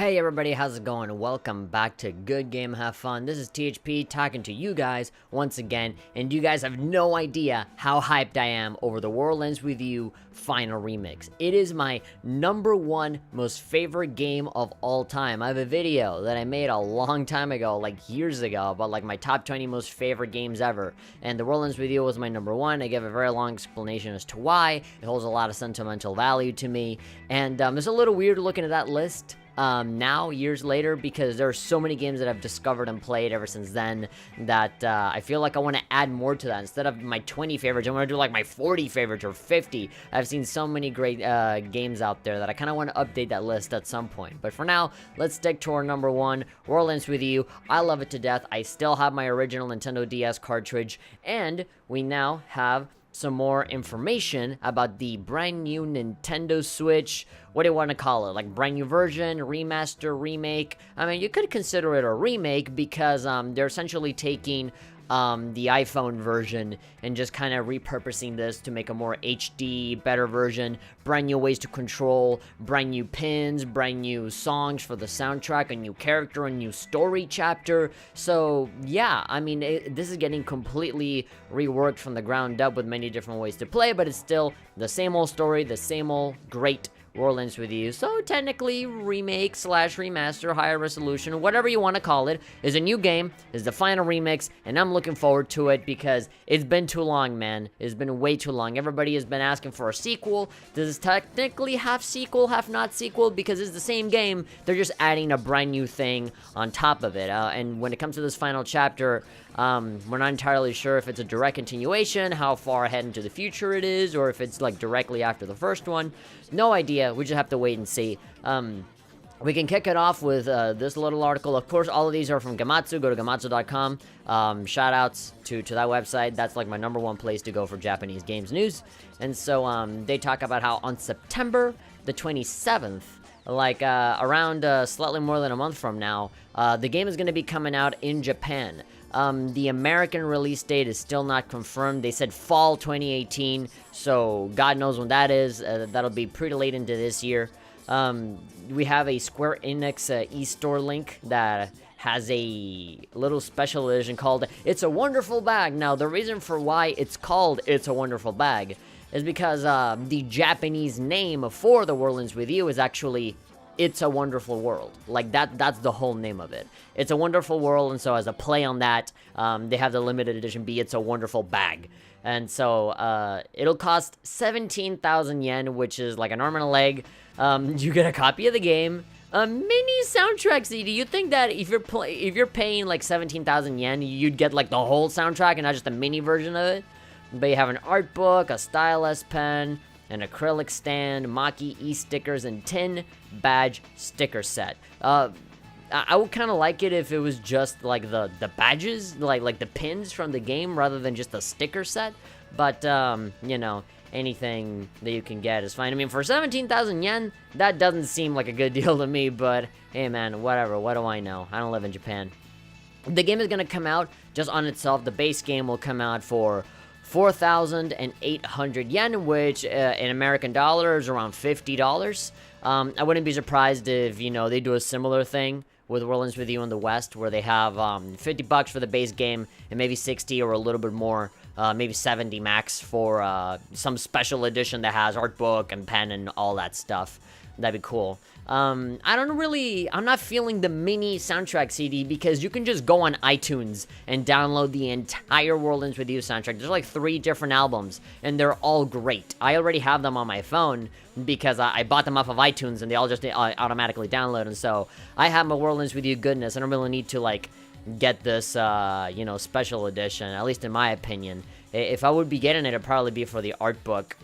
Hey everybody, how's it going? Welcome back to Good Game Have Fun. This is THP talking to you guys once again, and you guys have no idea how hyped I am over the World Ends With You Final Remix. It is my #1 most favorite game of all time. I have a video that I made a long time ago, like years ago, about like my top 20 most favorite games ever, and the World Ends With You was my #1. I gave a very long explanation as to why. It holds a lot of sentimental value to me, and it's a little weird looking at that list now, years later, because there are so many games that I've discovered and played ever since then that I feel like I want to add more to that. Instead of my 20 favorites, I want to do like my 40 favorites or 50. I've seen so many great games out there that I kind of want to update that list at some point. But for now, let's stick to our #1, World Ends With You. I love it to death. I still have my original Nintendo DS cartridge, and we now have some more information about the brand new Nintendo Switch. What do you want to call it? Like brand new version, remaster, remake? I mean, you could consider it a remake because they're essentially taking the iPhone version and just kind of repurposing this to make a more HD, better version, brand new ways to control, brand new pins, brand new songs for the soundtrack, a new character, a new story chapter. So yeah, I mean, this is getting completely reworked from the ground up with many different ways to play, but it's still the same old story, the same old great World Ends With You. So technically, remake / remaster, higher resolution, whatever you want to call it, is a new game, is the final remix, and I'm looking forward to it because it's been too long, man. It's been way too long. Everybody has been asking for a sequel. Does this technically half sequel, half not sequel? Because it's the same game. They're just adding a brand new thing on top of it. And when it comes to this final chapter, we're not entirely sure if it's a direct continuation, how far ahead into the future it is, or if it's like directly after the first one. No idea. We just have to wait and see. We can kick it off with this little article. Of course, all of these are from Gamatsu. Go to gamatsu.com. Shout outs to that website. That's like my #1 place to go for Japanese games news. And so they talk about how on September the 27th, like around slightly more than a month from now, the game is going to be coming out in Japan. The American release date is still not confirmed. They said fall 2018, so God knows when that is. That'll be pretty late into this year. We have a Square Enix e-store link that has a little special edition called It's a Wonderful Bag. Now, the reason for why it's called It's a Wonderful Bag is because the Japanese name for the World Ends With You is actually It's a Wonderful World. Like, that's the whole name of it. It's a Wonderful World, and so as a play on that, they have the limited edition be It's a Wonderful Bag. And so, it'll cost 17,000 yen, which is like an arm and a leg. You get a copy of the game, a mini soundtrack CD. You think that if you're paying like 17,000 yen, you'd get like the whole soundtrack and not just a mini version of it? But you have an art book, a stylus pen, an acrylic stand, Maki e-stickers, and 10 badge sticker set. I would kind of like it if it was just like the badges, like the pins from the game, rather than just the sticker set. But you know, anything that you can get is fine. I mean, for 17,000 yen, that doesn't seem like a good deal to me. But hey, man, whatever. What do I know? I don't live in Japan. The game is gonna come out just on itself. The base game will come out for 4,800 yen, which in American dollars is around $50. I wouldn't be surprised if, you know, they do a similar thing with World Ends With You in the West, where they have $50 for the base game and maybe 60 or a little bit more, maybe 70 max for some special edition that has art book and pen and all that stuff. That'd be cool. I'm not feeling the mini soundtrack CD because you can just go on iTunes and download the entire World Ends With You soundtrack. There's like 3 different albums, and they're all great. I already have them on my phone because I bought them off of iTunes, and they all just automatically download. And so I have my World Ends With You goodness. I don't really need to like get this, you know, special edition, at least in my opinion. If I would be getting it, it'd probably be for the art book.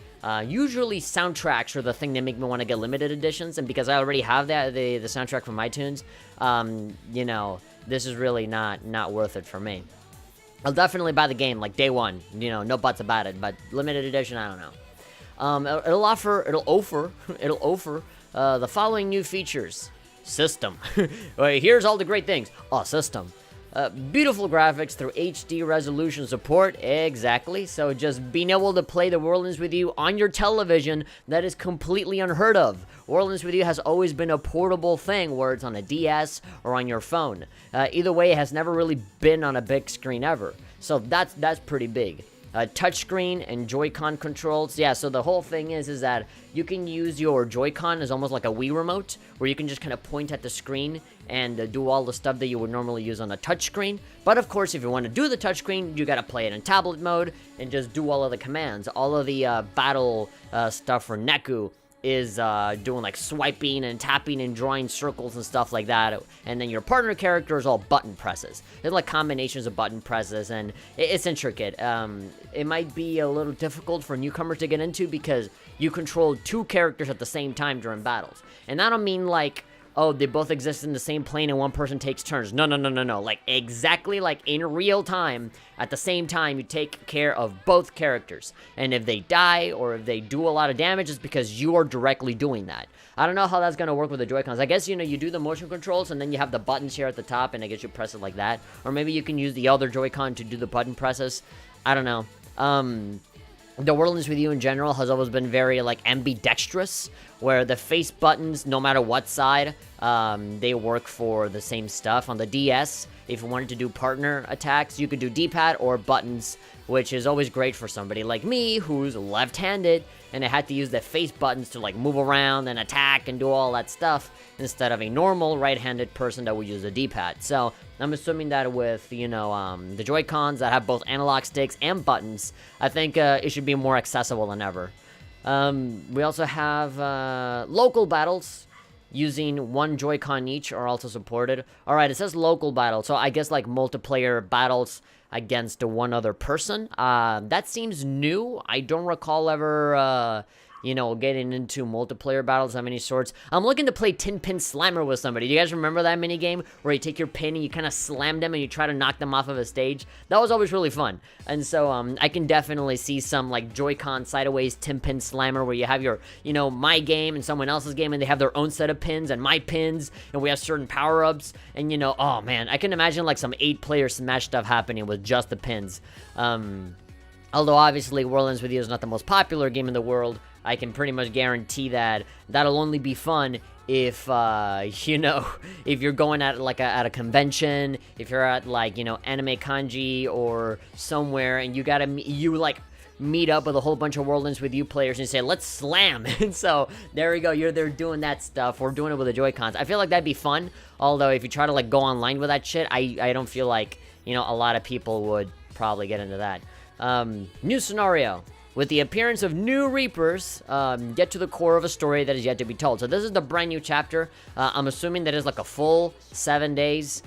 Usually soundtracks are the thing that make me want to get limited editions, and because I already have the soundtrack from iTunes, you know, this is really not worth it for me. I'll definitely buy the game like day one, you know, no buts about it, but limited edition, I don't know. It'll offer the following new features. System. Here's all the great things. Oh, system. Beautiful graphics through HD resolution support, exactly. So just being able to play the World Ends With You on your television, that is completely unheard of. World Ends With You has always been a portable thing where it's on a DS or on your phone. Either way, it has never really been on a big screen ever. So that's pretty big. Touchscreen and Joy-Con controls. Yeah, so the whole thing is that you can use your Joy-Con as almost like a Wii remote, where you can just kind of point at the screen and do all the stuff that you would normally use on a touchscreen. But of course, if you want to do the touchscreen, you gotta play it in tablet mode and just do all of the commands. All of the battle stuff for Neku is doing like swiping and tapping and drawing circles and stuff like that, and then your partner character is all button presses. It's like combinations of button presses, and it's intricate. It might be a little difficult for newcomers to get into because you control two characters at the same time during battles, and I don't mean like, oh, they both exist in the same plane and one person takes turns. No. Like, exactly like in real time, at the same time, you take care of both characters. And if they die or if they do a lot of damage, it's because you are directly doing that. I don't know how that's going to work with the Joy-Cons. I guess, you know, you do the motion controls and then you have the buttons here at the top and I guess you press it like that. Or maybe you can use the other Joy-Con to do the button presses. I don't know. The World Ends With You in general has always been very, like, ambidextrous, where the face buttons, no matter what side, they work for the same stuff. On the DS, if you wanted to do partner attacks, you could do D-pad or buttons, which is always great for somebody like me, who's left-handed, and I had to use the face buttons to, like, move around and attack and do all that stuff, instead of a normal right-handed person that would use a D-pad. So, I'm assuming that with, you know, the Joy-Cons that have both analog sticks and buttons, I think it should be more accessible than ever. We also have local battles using one Joy-Con each are also supported. Alright, it says local battle, so I guess like multiplayer battles against one other person. That seems new. I don't recall ever, you know, getting into multiplayer battles of any sorts. I'm looking to play Tin Pin Slammer with somebody. Do you guys remember that minigame where you take your pin and you kind of slam them and you try to knock them off of a stage? That was always really fun. And so I can definitely see some like Joy-Con sideways Tin Pin Slammer where you have your, you know, my game and someone else's game and they have their own set of pins and my pins and we have certain power-ups and, you know, oh man, I can imagine like some 8-player Smash stuff happening with just the pins. Although obviously World Ends With You is not the most popular game in the world, I can pretty much guarantee that that'll only be fun if, you know, if you're going at like at a convention, if you're at like, you know, Anime Kanji or somewhere and you like meet up with a whole bunch of World Ends With You players and say, let's slam. And so there we go, you're there doing that stuff. We're doing it with the Joy-Cons. I feel like that'd be fun. Although if you try to like go online with that shit, I don't feel like, you know, a lot of people would probably get into that. New scenario. With the appearance of new Reapers, get to the core of a story that is yet to be told. So this is the brand new chapter. I'm assuming that is like a full 7 days,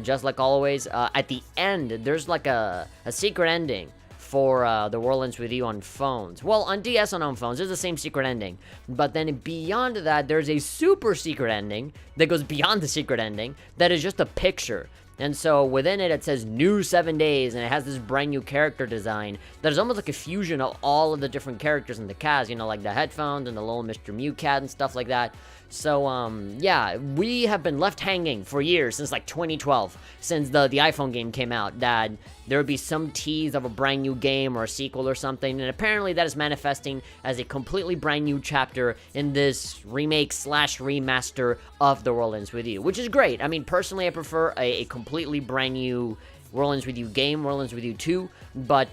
just like always. At the end, there's like a secret ending for the World Ends With You on phones. Well, on DS and on phones, there's the same secret ending. But then beyond that, there's a super secret ending that goes beyond the secret ending that is just a picture. And so within it, it says new 7 days, and it has this brand new character design that is almost like a fusion of all of the different characters in the cast, you know, like the headphones and the little Mr. Mew cat and stuff like that. So, yeah, we have been left hanging for years, since like 2012, since the iPhone game came out, that there would be some tease of a brand new game or a sequel or something, and apparently that is manifesting as a completely brand new chapter in this remake/remaster of The World Ends With You, which is great. I mean, personally, I prefer a completely brand new World Ends With You game, World Ends With You 2, but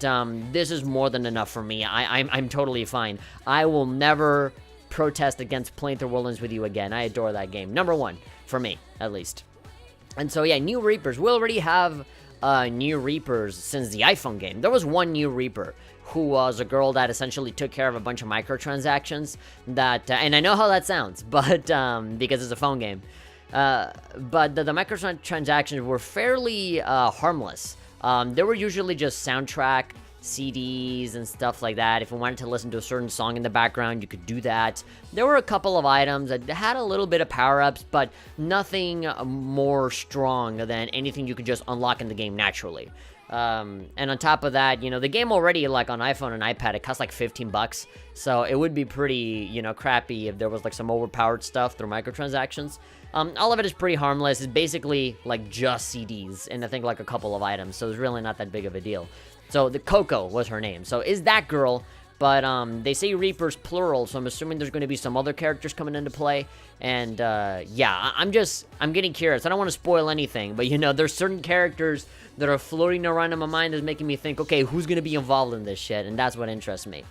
this is more than enough for me. I'm totally fine. I will never protest against playing through World Ends With You again. I adore that game. Number one, for me, at least. And so, yeah, new Reapers. We already have new Reapers since the iPhone game. There was one new Reaper who was a girl that essentially took care of a bunch of microtransactions that, and I know how that sounds, but, because it's a phone game. But the microtransactions were fairly harmless. They were usually just soundtrack, CDs and stuff like that. If you wanted to listen to a certain song in the background, you could do that. There were a couple of items that had a little bit of power-ups, but nothing more strong than anything you could just unlock in the game naturally. And on top of that, the game already, like, on iPhone and iPad, it costs like 15 bucks. So it would be pretty, crappy if there was, like, some overpowered stuff through microtransactions. All of it is pretty harmless. It's basically, like, just CDs and I think, like, a couple of items. So it's really not that big of a deal. So the Coco was her name. So is that girl. But they say Reaper's plural, so I'm assuming there's going to be some other characters coming into play. And yeah, I'm getting curious. I don't want to spoil anything, but there's certain characters that are floating around in my mind that's making me think, okay, who's going to be involved in this shit? And that's what interests me.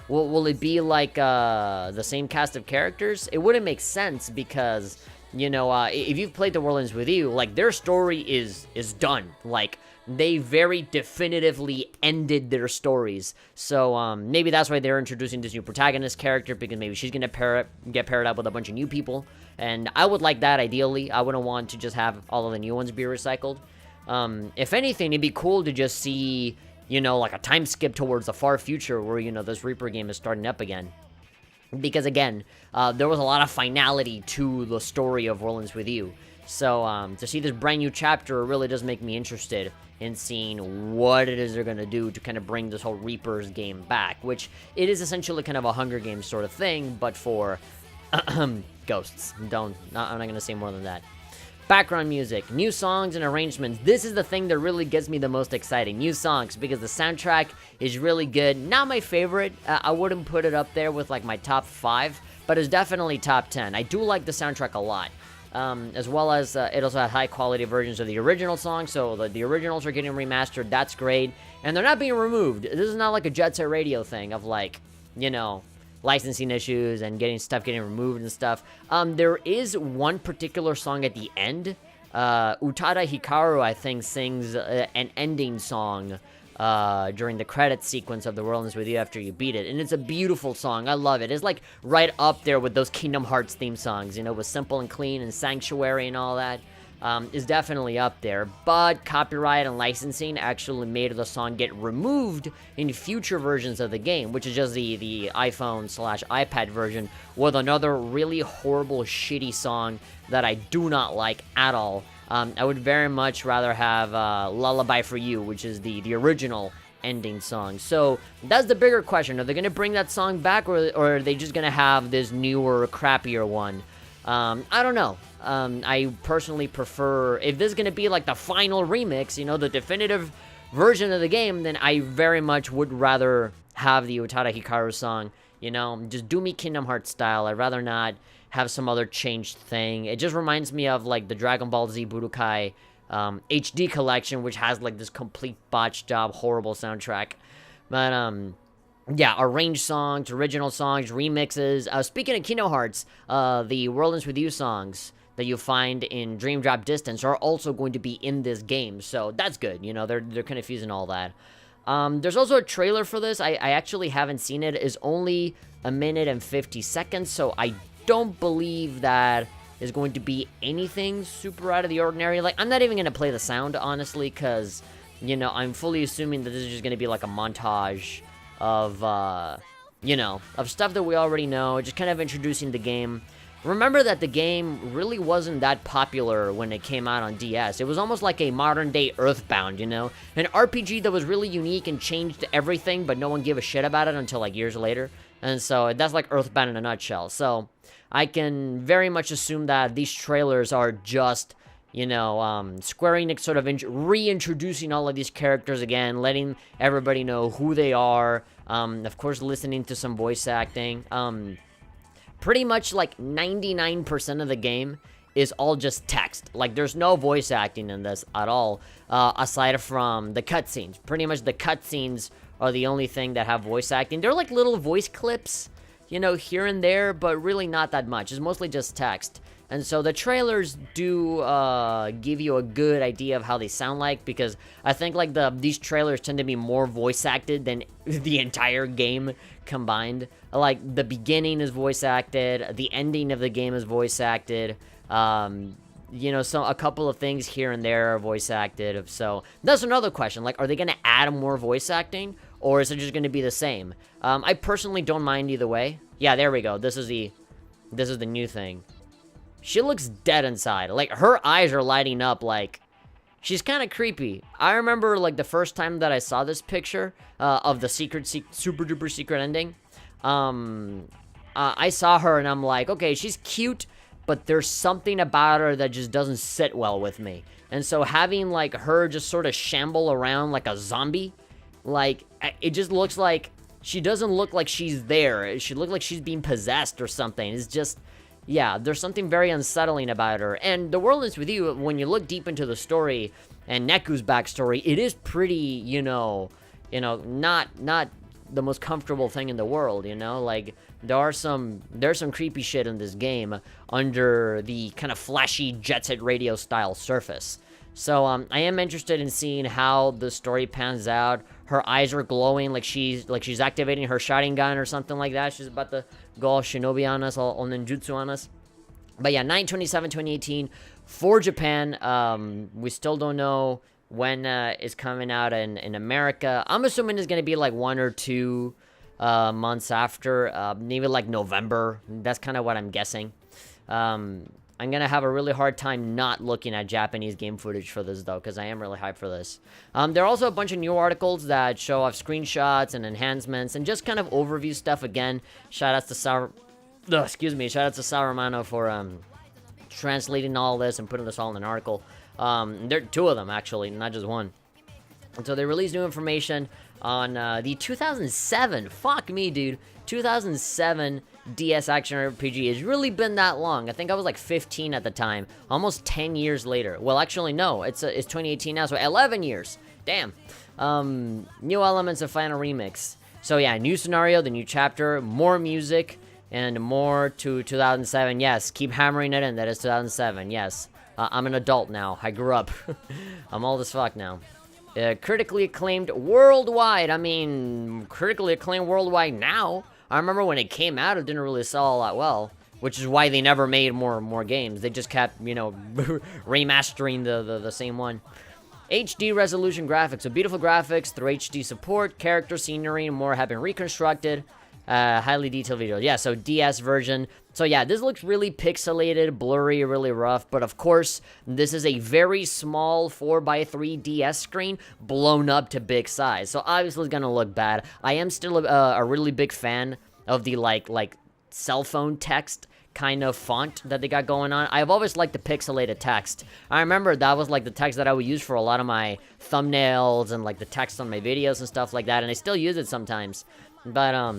Will it be like the same cast of characters? It wouldn't make sense because, if you've played The World Ends With You, like, their story is done. Like, they very definitively ended their stories. So maybe that's why they're introducing this new protagonist character, because maybe she's going to get paired up with a bunch of new people. And I would like that, ideally. I wouldn't want to just have all of the new ones be recycled. If anything, it'd be cool to just see, like a time skip towards the far future where, this Reaper game is starting up again. Because, again, there was a lot of finality to the story of World Ends With You. So, to see this brand new chapter really does make me interested in seeing what it is they're going to do to kind of bring this whole Reapers game back, which it is essentially kind of a Hunger Games sort of thing, but for ghosts. I'm not going to say more than that. Background music, new songs and arrangements. This is the thing that really gets me the most excited. New songs, because the soundtrack is really good. Not my favorite. I wouldn't put it up there with like my top 5, but it's definitely top 10. I do like the soundtrack a lot. As well as it also had high quality versions of the original song, so the originals are getting remastered. That's great, and they're not being removed. This is not like a Jet Set Radio thing of like, licensing issues and getting removed and stuff. There is one particular song at the end. Utada Hikaru, I think, sings an ending song during the credits sequence of The World Ends With You after you beat it, and it's a beautiful song. I love it. It's like right up there with those Kingdom Hearts theme songs, with Simple and Clean and Sanctuary and all that. Is definitely up there, but copyright and licensing actually made the song get removed in future versions of the game, which is just the iPhone/iPad version with another really horrible, shitty song that I do not like at all. I would very much rather have Lullaby for You, which is the original ending song. So that's the bigger question. Are they going to bring that song back, or are they just going to have this newer, crappier one? I don't know. I personally prefer, if this is going to be like the final remix, the definitive version of the game, then I very much would rather have the Utada Hikaru song. Just do me Kingdom Hearts style. I'd rather not have some other changed thing. It just reminds me of like the Dragon Ball Z Budokai HD collection, which has like this complete botched job, horrible soundtrack. But yeah, arranged songs, original songs, remixes. Speaking of Kingdom Hearts, the World Ends With You songs that you find in Dream Drop Distance are also going to be in this game, so that's good. They're kind of fusing all that. There's also a trailer for this. I actually haven't seen it. It's only 1 minute and 50 seconds, so I don't believe that is going to be anything super out of the ordinary. Like, I'm not even going to play the sound, honestly, because, I'm fully assuming that this is just going to be like a montage of, of stuff that we already know, just kind of introducing the game. Remember that the game really wasn't that popular when it came out on DS. It was almost like a modern-day Earthbound, an RPG that was really unique and changed everything, but no one gave a shit about it until, like, years later. And so that's like Earthbound in a nutshell. So I can very much assume that these trailers are just, Square Enix sort of reintroducing all of these characters again, letting everybody know who they are, of course listening to some voice acting. Pretty much like 99% of the game is all just text. Like, there's no voice acting in this at all, aside from the cutscenes. Pretty much the cutscenes are the only thing that have voice acting. They're like little voice clips, here and there, but really not that much. It's mostly just text. And so the trailers do give you a good idea of how they sound like, because I think like these trailers tend to be more voice acted than the entire game combined. Like, the beginning is voice acted, the ending of the game is voice acted, so a couple of things here and there are voice acted. So that's another question. Like, are they going to add more voice acting, or is it just going to be the same? I personally don't mind either way. Yeah, there we go. This is the new thing. She looks dead inside. Like, her eyes are lighting up like she's kind of creepy. I remember, like, the first time that I saw this picture of the super duper secret ending. I saw her and I'm like, okay, she's cute, but there's something about her that just doesn't sit well with me. And so having, like, her just sort of shamble around like a zombie, like, it just looks like she doesn't look like she's there. She looks like she's being possessed or something. It's just, yeah, there's something very unsettling about her. And The World Ends With You, when you look deep into the story and Neku's backstory, it is pretty, you know, not the most comfortable thing in the world, you know? Like, there's some creepy shit in this game under the kind of flashy Jet Set Radio style surface. So I am interested in seeing how the story pans out. Her eyes are glowing like she's activating her Sharingan or something like that. She's about to go all shinobi on us, all ninjutsu on us. But yeah, 9/27/2018 for Japan. We still don't know when it's coming out in America. I'm assuming it's gonna be like 1 or 2 months after, maybe like November. That's kind of what I'm guessing. I'm gonna have a really hard time not looking at Japanese game footage for this, though, because I am really hyped for this. There are also a bunch of new articles that show off screenshots and enhancements and just kind of overview stuff. Again, shout outs to Sauermano for translating all this and putting this all in an article. There are 2 of them, actually, not just 1. And so they released new information on the 2007, fuck me, dude, 2007 DS action RPG. It's really been that long. I think I was like 15 at the time, almost 10 years later. Well, actually, no, it's 2018 now, so 11 years. Damn. New elements of Final Remix. So yeah, new scenario, the new chapter, more music, and more to 2007. Yes, keep hammering it in. That is 2007. Yes. I'm an adult now. I grew up. I'm old as fuck now. Critically acclaimed worldwide. I mean, critically acclaimed worldwide now. I remember when it came out, it didn't really sell all that well, which is why they never made more games. They just kept, you know, remastering the same one. HD resolution graphics. So beautiful graphics through HD support. Character, scenery, and more have been reconstructed. Highly detailed video. Yeah, so DS version. So yeah, this looks really pixelated, blurry, really rough. But of course, this is a very small 4x3 DS screen blown up to big size. So obviously it's gonna look bad. I am still a really big fan of the like cell phone text kind of font that they got going on. I've always liked the pixelated text. I remember that was like the text that I would use for a lot of my thumbnails and like the text on my videos and stuff like that. And I still use it sometimes. But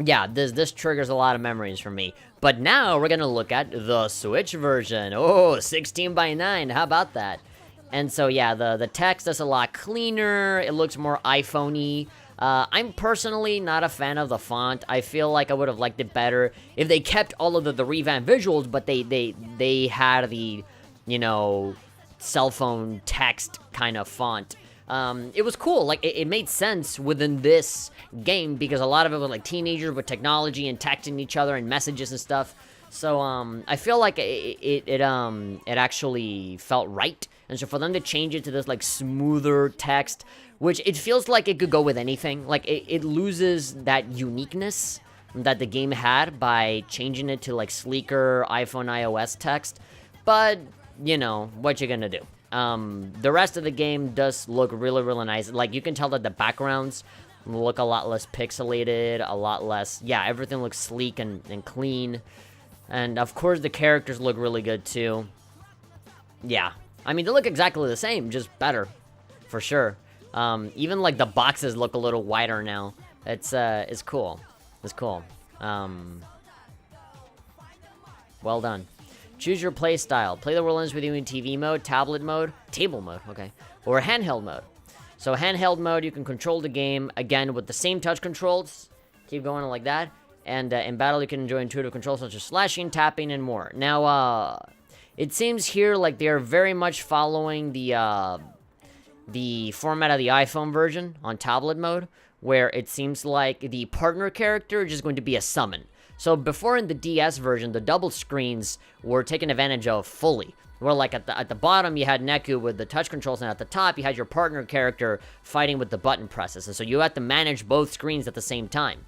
yeah, this triggers a lot of memories for me. But now we're gonna look at the Switch version. Oh, 16:9, how about that? And so yeah, the text is a lot cleaner, it looks more iPhone-y. I'm personally not a fan of the font. I feel like I would have liked it better if they kept all of the revamped visuals, but they had the, you know, cell phone text kind of font. It was cool. Like, it made sense within this game because a lot of it was like teenagers with technology and texting each other and messages and stuff. So, I feel like it actually felt right. And so for them to change it to this, like, smoother text, which it feels like it could go with anything. Like, it loses that uniqueness that the game had by changing it to, like, sleeker iPhone iOS text. But, you know, what you gonna do? The rest of the game does look really, really nice. Like, you can tell that the backgrounds look a lot less pixelated, a lot less... Yeah, everything looks sleek and clean. And, of course, the characters look really good, too. Yeah. I mean, they look exactly the same, just better. For sure. Even, like, the boxes look a little wider now. It's cool. It's cool. Well done. Choose your play style. Play the World Ends With You in TV mode, tablet mode, table mode, okay, or handheld mode. So handheld mode, you can control the game, again, with the same touch controls. Keep going like that. And in battle, you can enjoy intuitive controls such as slashing, tapping, and more. Now, it seems here like they're very much following the format of the iPhone version on tablet mode, where it seems like the partner character is just going to be a summon. So before in the DS version, the double screens were taken advantage of fully. Where like at the bottom you had Neku with the touch controls, and at the top you had your partner character fighting with the button presses. And so you had to manage both screens at the same time.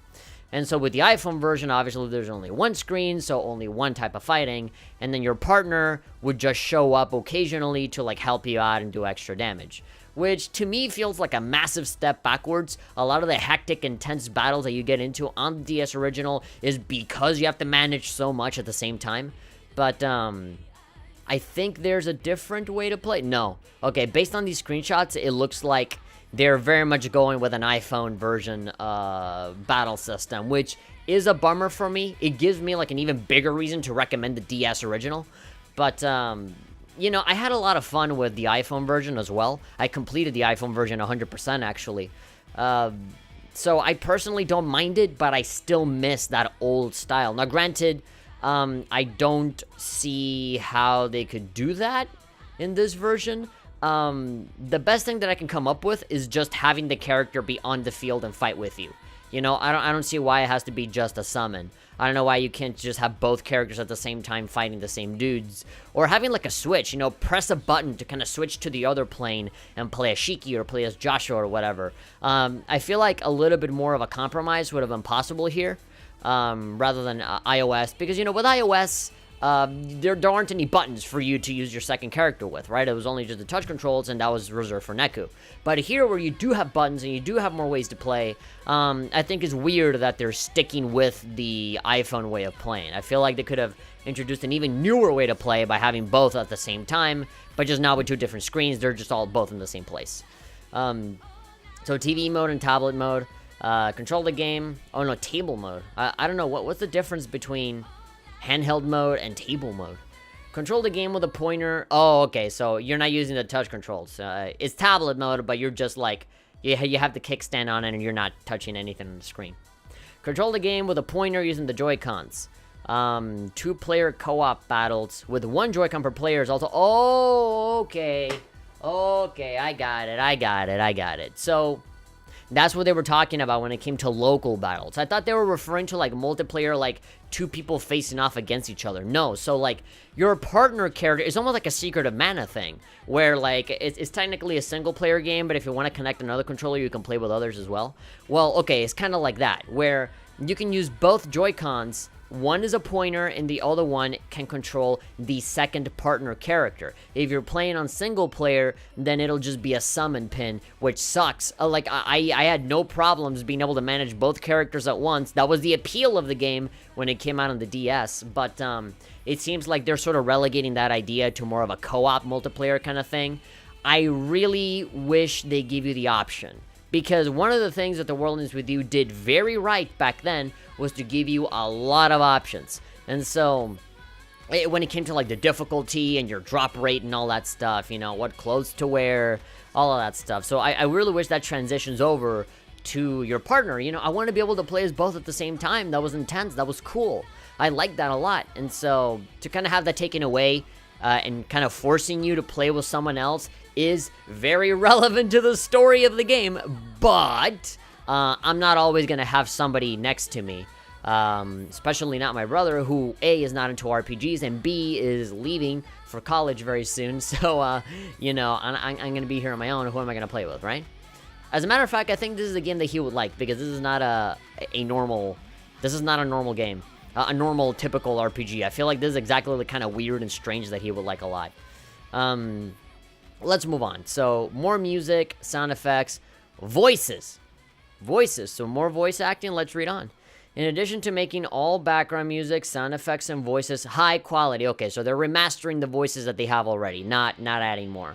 And so with the iPhone version, obviously there's only one screen, so only one type of fighting, and then your partner would just show up occasionally to like help you out and do extra damage, which to me feels like a massive step backwards. A lot of the hectic, intense battles that you get into on the DS original is because you have to manage so much at the same time. But I think there's a different way to play. No. Okay, based on these screenshots, it looks like they're very much going with an iPhone version battle system, which is a bummer for me. It gives me like an even bigger reason to recommend the DS original. But, you know, I had a lot of fun with the iPhone version as well. I completed the iPhone version 100% actually. So I personally don't mind it, but I still miss that old style. Now, granted, I don't see how they could do that in this version. The best thing that I can come up with is just having the character be on the field and fight with you. You know, I don't see why it has to be just a summon. I don't know why you can't just have both characters at the same time fighting the same dudes. Or having like a switch, you know, press a button to kind of switch to the other plane and play as Shiki or play as Joshua or whatever. I feel like a little bit more of a compromise would have been possible here, rather than iOS. Because, you know, with iOS, there aren't any buttons for you to use your second character with, right? It was only just the touch controls, and that was reserved for Neku. But here, where you do have buttons and you do have more ways to play, I think it's weird that they're sticking with the iPhone way of playing. I feel like they could have introduced an even newer way to play by having both at the same time, but just not with two different screens. They're just all both in the same place. So TV mode and tablet mode. Control the game. Oh no, table mode. I don't know, what's the difference between handheld mode and table mode? Control the game with a pointer. Oh, okay, so you're not using the touch controls. It's tablet mode, but you're just like, you have the kickstand on it and you're not touching anything on the screen. Control the game with a pointer using the Joy-Cons. 2-player co-op battles with 1 Joy-Con per player is also... Oh, okay. Okay, I got it. So that's what they were talking about when it came to local battles. I thought they were referring to like multiplayer, like 2 people facing off against each other. No, so like your partner character is almost like a Secret of Mana thing, where like it's technically a single player game, but if you want to connect another controller, you can play with others as well. Well, okay, it's kind of like that, where you can use both Joy-Cons. One is a pointer, and the other one can control the second partner character. If you're playing on single player, then it'll just be a summon pin, which sucks. Like, I had no problems being able to manage both characters at once. That was the appeal of the game when it came out on the DS, but it seems like they're sort of relegating that idea to more of a co-op multiplayer kind of thing. I really wish they give you the option, because one of the things that The World Ends With You did very right back then was to give you a lot of options. And so, when it came to like the difficulty and your drop rate and all that stuff, you know, what clothes to wear, all of that stuff. So I really wish that transitions over to your partner. You know, I want to be able to play as both at the same time. That was intense. That was cool. I liked that a lot. And so, to kind of have that taken away and kind of forcing you to play with someone else is very relevant to the story of the game, but I'm not always going to have somebody next to me, especially not my brother, who A, is not into RPGs, and B, is leaving for college very soon, so, you know, I'm going to be here on my own. Who am I going to play with, right? As a matter of fact, I think this is a game that he would like, because this is not a normal game. A normal, typical RPG. I feel like this is exactly the kind of weird and strange that he would like a lot. Let's move on. So, more music, sound effects, voices. So, more voice acting. Let's read on. In addition to making all background music, sound effects, and voices high quality. Okay, so they're remastering the voices that they have already, not adding more.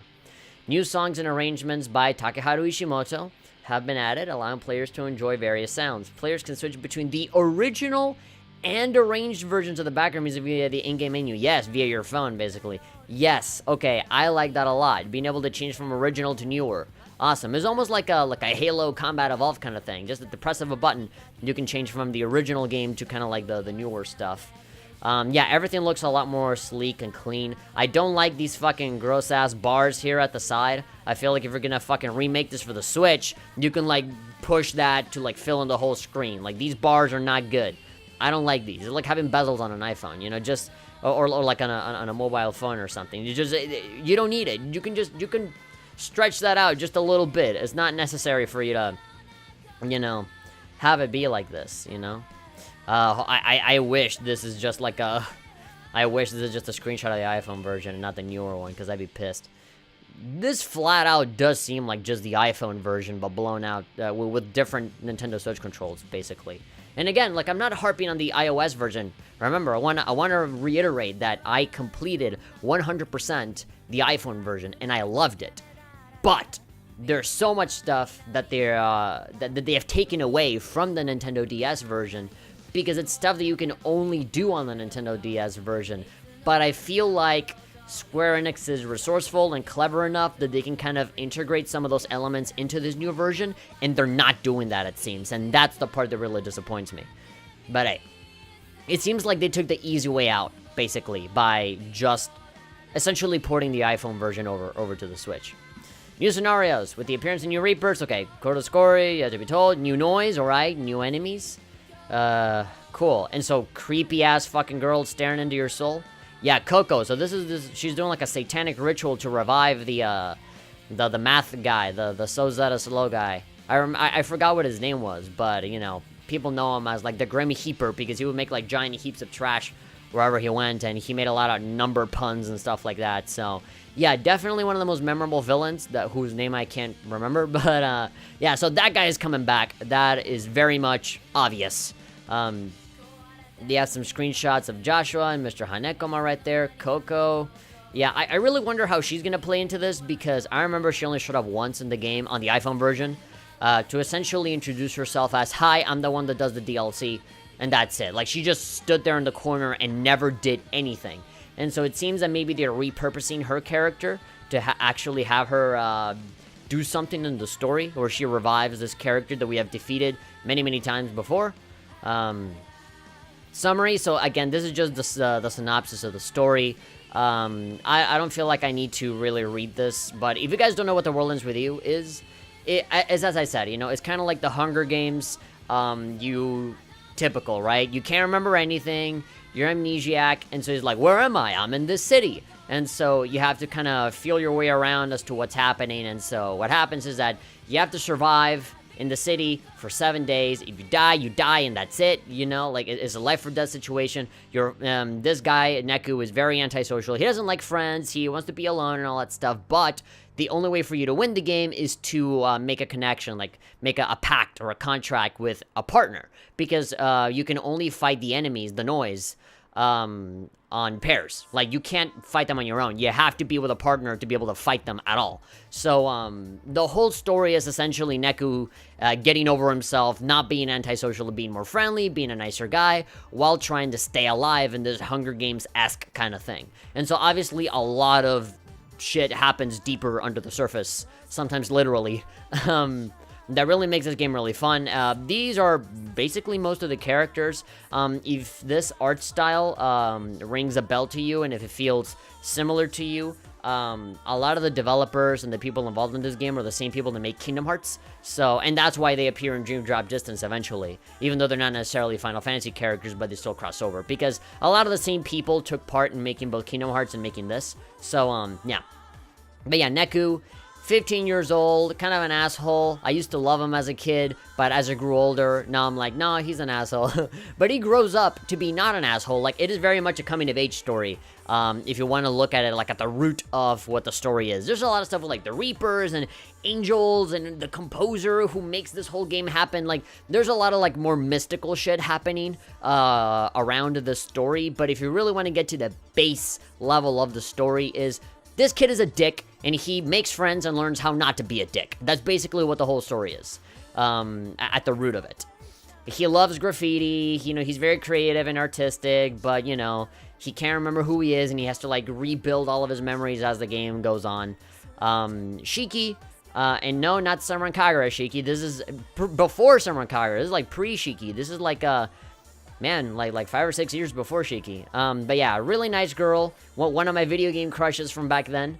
New songs and arrangements by Takeharu Ishimoto have been added, allowing players to enjoy various sounds. Players can switch between the original and arranged versions of the background music via the in-game menu. Yes, via your phone, basically. Yes, okay, I like that a lot. Being able to change from original to newer. Awesome. It's almost like a Halo Combat Evolved kind of thing. Just at the press of a button, you can change from the original game to kind of like the newer stuff. Yeah, everything looks a lot more sleek and clean. I don't like these fucking gross-ass bars here at the side. I feel like if you're gonna fucking remake this for the Switch, you can, like, push that to, like, fill in the whole screen. Like, these bars are not good. I don't like these. It's like having bezels on an iPhone, you know, just... Or like on a mobile phone or something. You don't need it. You can stretch that out just a little bit. It's not necessary for you to, you know, have it be like this, you know? I wish this is just like a... I wish this is just a screenshot of the iPhone version and not the newer one, because I'd be pissed. This flat out does seem like just the iPhone version, but blown out with different Nintendo Switch controls, basically. And again, like, I'm not harping on the iOS version. Remember, I want to reiterate that I completed 100% the iPhone version, and I loved it. But there's so much stuff that that they have taken away from the Nintendo DS version, because it's stuff that you can only do on the Nintendo DS version. But I feel like Square Enix is resourceful and clever enough that they can kind of integrate some of those elements into this new version, and they're not doing that, it seems, and that's the part that really disappoints me. But hey, it seems like they took the easy way out, basically, by just essentially porting the iPhone version over to the Switch. New scenarios, with the appearance of new Reapers, okay, Koda Scory, you have to be told, new noise, alright, new enemies, cool, and so creepy-ass fucking girl staring into your soul. Yeah, Coco. So she's doing like a satanic ritual to revive the math guy, the Sozetta Slow guy. I forgot what his name was, but you know, people know him as like the Grimmy Heaper, because he would make like giant heaps of trash wherever he went, and he made a lot of number puns and stuff like that. So yeah, definitely one of the most memorable villains whose name I can't remember, but yeah, so that guy is coming back. That is very much obvious. They have some screenshots of Joshua and Mr. Hanekoma right there. Coco. Yeah, I really wonder how she's going to play into this, because I remember she only showed up once in the game on the iPhone version to essentially introduce herself as, hi, I'm the one that does the DLC, and that's it. Like, she just stood there in the corner and never did anything. And so it seems that maybe they're repurposing her character to actually have her do something in the story, where she revives this character that we have defeated many, many times before. Summary, so again, this is just the synopsis of the story. I don't feel like I need to really read this, but if you guys don't know what The World Ends With You is, as I said, you know, it's kind of like the Hunger Games, typical, right? You can't remember anything, you're amnesiac, and so he's like, where am I? I'm in this city. And so you have to kind of feel your way around as to what's happening, and so what happens is that you have to survive in the city for 7 days. If you die, and that's it, you know, like, it's a life or death situation. This guy, Neku, is very antisocial. He doesn't like friends, he wants to be alone and all that stuff, but the only way for you to win the game is to make a connection, like, make a pact or a contract with a partner, because you can only fight the enemies, the noise, on pairs. Like, you can't fight them on your own. You have to be with a partner to be able to fight them at all. So, the whole story is essentially Neku getting over himself, not being antisocial, being more friendly, being a nicer guy, while trying to stay alive in this Hunger Games-esque kind of thing. And so, obviously, a lot of shit happens deeper under the surface, sometimes literally. That really makes this game really fun. These are basically most of the characters. If this art style rings a bell to you, and if it feels similar to you, a lot of the developers and the people involved in this game are the same people that make Kingdom Hearts. So, and that's why they appear in Dream Drop Distance eventually, even though they're not necessarily Final Fantasy characters, but they still cross over, because a lot of the same people took part in making both Kingdom Hearts and making this. So, yeah. But yeah, Neku, 15 years old, kind of an asshole. I used to love him as a kid, but as I grew older, now I'm like, no, he's an asshole. But he grows up to be not an asshole. Like, it is very much a coming-of-age story, if you want to look at it, like, at the root of what the story is. There's a lot of stuff with, like, the Reapers and Angels and the composer who makes this whole game happen. Like, there's a lot of, like, more mystical shit happening around the story. But if you really want to get to the base level of the story, is this kid is a dick, and he makes friends and learns how not to be a dick. That's basically what the whole story is, at the root of it. He loves graffiti, you know, he's very creative and artistic, but, you know, he can't remember who he is, and he has to, like, rebuild all of his memories as the game goes on. Shiki, and no, not Summer and Kagura Shiki, this is before Summer and Kagura, this is, like, pre-Shiki, this is, like, man, like 5 or 6 years before Shiki. But yeah, really nice girl. One of my video game crushes from back then.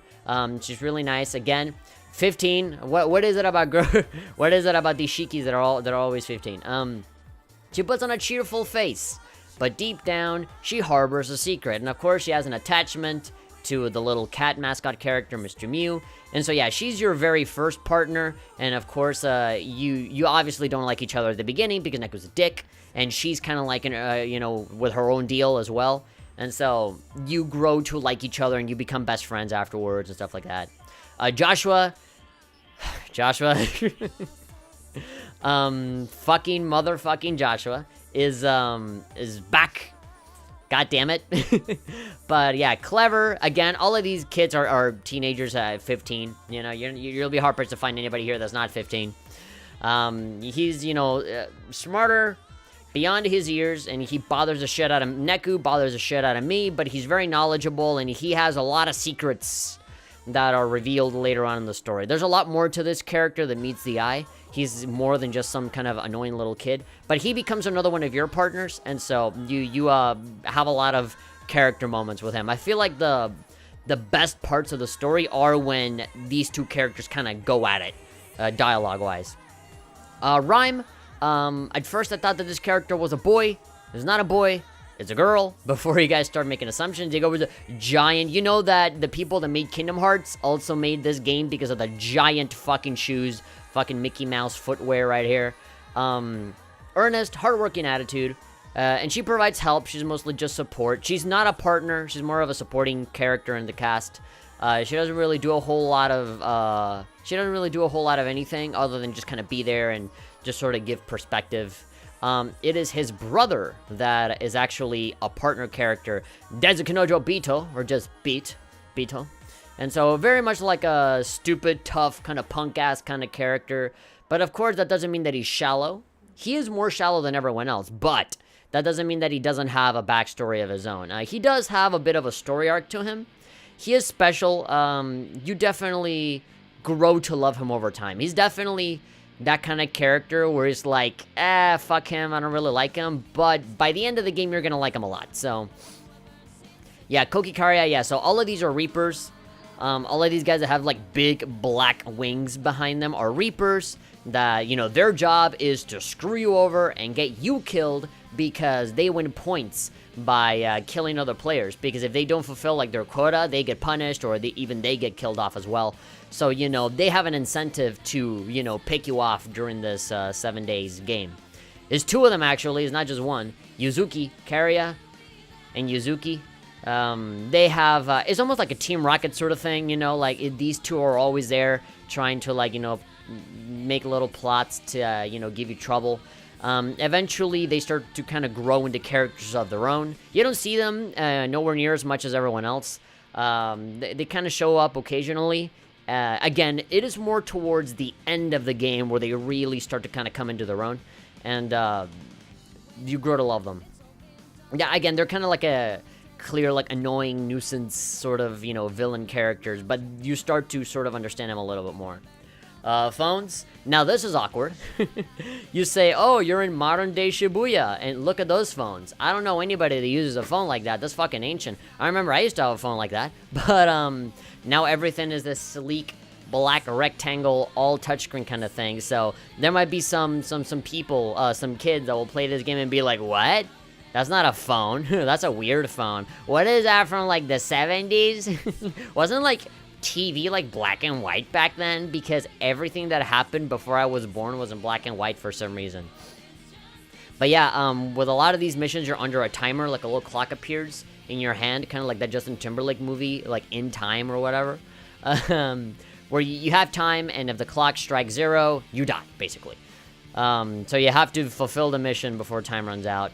She's really nice. Again, 15. What is it about girl? What is it about these Shikis that are always 15? She puts on a cheerful face, but deep down she harbors a secret, and of course she has an attachment to the little cat mascot character, Mr. Mew. And so yeah, she's your very first partner, and of course, you obviously don't like each other at the beginning because Neku's a dick, and she's kind of like, you know, with her own deal as well. And so you grow to like each other, and you become best friends afterwards and stuff like that. Joshua, fucking motherfucking Joshua is back. God damn it. But yeah, clever. Again, all of these kids are teenagers at 15. You know, you'll be hard-pressed to find anybody here that's not 15. He's, you know, smarter beyond his years, and he bothers the shit out of Neku, bothers the shit out of me, but he's very knowledgeable, and he has a lot of secrets that are revealed later on in the story. There's a lot more to this character than meets the eye. He's more than just some kind of annoying little kid, but he becomes another one of your partners, and so you have a lot of character moments with him. I feel like the best parts of the story are when these two characters kind of go at it, dialogue-wise. Rhyme, at first I thought that this character was a boy. It's not a boy. It's a girl. Before you guys start making assumptions, you go with the giant. You know that the people that made Kingdom Hearts also made this game because of the giant fucking shoes, fucking Mickey Mouse footwear right here. Earnest, hardworking attitude, and she provides help. She's mostly just support. She's not a partner. She's more of a supporting character in the cast. She doesn't really do a whole lot of. She doesn't really do a whole lot of anything other than just kind of be there and just sort of give perspective. It is his brother that is actually a partner character, Dezukinojo Bito, or just Bito. And so very much like a stupid, tough, kind of punk-ass kind of character. But of course, that doesn't mean that he's shallow. He is more shallow than everyone else, but that doesn't mean that he doesn't have a backstory of his own. He does have a bit of a story arc to him. He is special. You definitely grow to love him over time. He's definitely that kind of character where it's like, fuck him, I don't really like him, but by the end of the game, you're gonna like him a lot. So, yeah, Kokikaria, yeah, so all of these are Reapers. All of these guys that have, like, big black wings behind them are Reapers that, you know, their job is to screw you over and get you killed because they win points by killing other players, because if they don't fulfill, like, their quota, they get punished, or even they get killed off as well. So, you know, they have an incentive to, you know, pick you off during this 7 days game. There's two of them, actually. It's not just one. Yuzuki, Karia, and Yuzuki. They have, it's almost like a Team Rocket sort of thing, you know, like, these two are always there trying to, like, you know, make little plots to, you know, give you trouble. Eventually, they start to kind of grow into characters of their own. You don't see them nowhere near as much as everyone else. They kind of show up occasionally. Again, it is more towards the end of the game where they really start to kind of come into their own, and you grow to love them. Yeah, again, they're kind of like a clear, like, annoying nuisance sort of, you know, villain characters, but you start to sort of understand them a little bit more. Phones. Now, this is awkward. You say, oh, you're in modern-day Shibuya, and look at those phones. I don't know anybody that uses a phone like that. That's fucking ancient. I remember I used to have a phone like that, but, now everything is this sleek, black rectangle, all touchscreen kind of thing, so there might be some people, some kids that will play this game and be like, what? That's not a phone. That's a weird phone. What is that from, like, the 70s? Wasn't, like, TV, like, black and white back then? Because everything that happened before I was born was in black and white for some reason. But yeah, with a lot of these missions, you're under a timer, like a little clock appears in your hand, kind of like that Justin Timberlake movie, like In Time or whatever. Where you have time, and if the clock strikes 0, you die, basically. So you have to fulfill the mission before time runs out.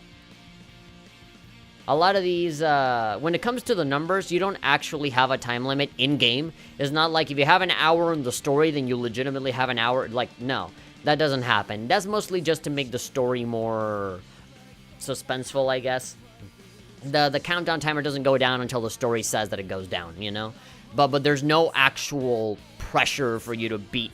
A lot of these, when it comes to the numbers, you don't actually have a time limit in-game. It's not like if you have an hour in the story, then you legitimately have an hour. Like, no, that doesn't happen. That's mostly just to make the story more suspenseful, I guess. The countdown timer doesn't go down until the story says that it goes down, you know? But there's no actual pressure for you to beat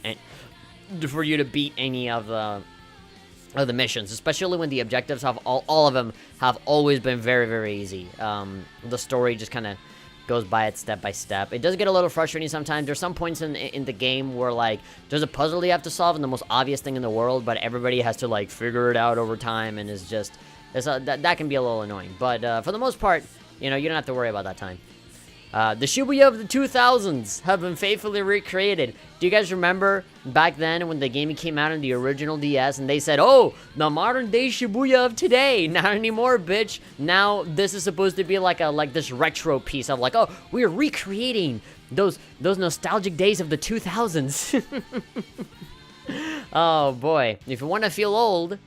any of the missions, especially when the objectives have all of them have always been very, very easy. The story just kind of goes by it step by step. It does get a little frustrating sometimes. There's some points in the game where, like, there's a puzzle you have to solve and the most obvious thing in the world, but everybody has to, like, figure it out over time, and it's just that can be a little annoying. But for the most part, you know, you don't have to worry about that time. The Shibuya of the 2000s have been faithfully recreated. Do you guys remember back then when the game came out in the original DS and they said, oh, the modern day Shibuya of today? Not anymore, bitch. Now this is supposed to be like this retro piece of like, oh, we're recreating those nostalgic days of the 2000s. Oh boy, if you want to feel old,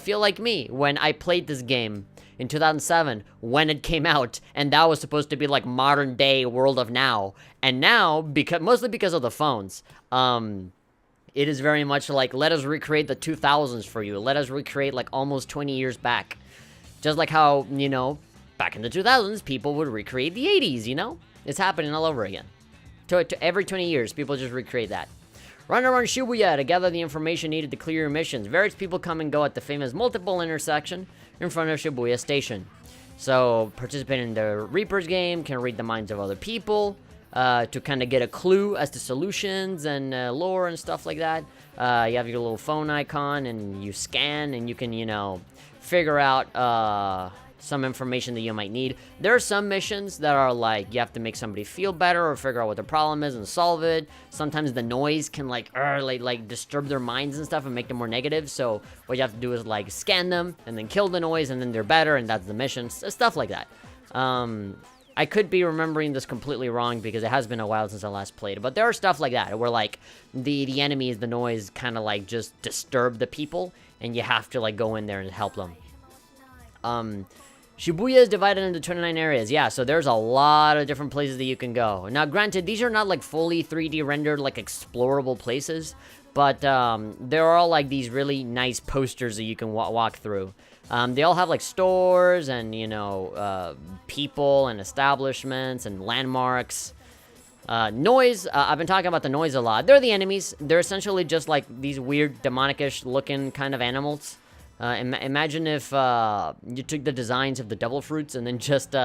feel like me when I played this game in 2007 when it came out, and that was supposed to be like modern day world of now. And now, mostly because of the phones, it is very much like, let us recreate the 2000s for you. Let us recreate like almost 20 years back. Just like how, you know, back in the 2000s, people would recreate the 80s, you know? It's happening all over again. To every 20 years, people just recreate that. Run around Shibuya to gather the information needed to clear your missions. Various people come and go at the famous multiple intersection in front of Shibuya Station. So, participate in the Reaper's game, can read the minds of other people, to kind of get a clue as to solutions and lore and stuff like that. You have your little phone icon, and you scan, and you can, you know, figure out some information that you might need. There are some missions that are like, you have to make somebody feel better or figure out what their problem is and solve it. Sometimes the noise can like disturb their minds and stuff and make them more negative. So what you have to do is like scan them and then kill the noise, and then they're better, and that's the mission. Stuff like that. I could be remembering this completely wrong because it has been a while since I last played, but there are stuff like that where like the enemies, the noise kind of like just disturb the people, and you have to like go in there and help them. Shibuya is divided into 29 areas. Yeah, so there's a lot of different places that you can go. Now, granted, these are not like fully 3D rendered, like explorable places, but there are like these really nice posters that you can walk through. They all have like stores and, you know, people and establishments and landmarks. Noise, I've been talking about the noise a lot. They're the enemies. They're essentially just like these weird demonic-ish looking kind of animals. Imagine if you took the designs of the devil fruits and then just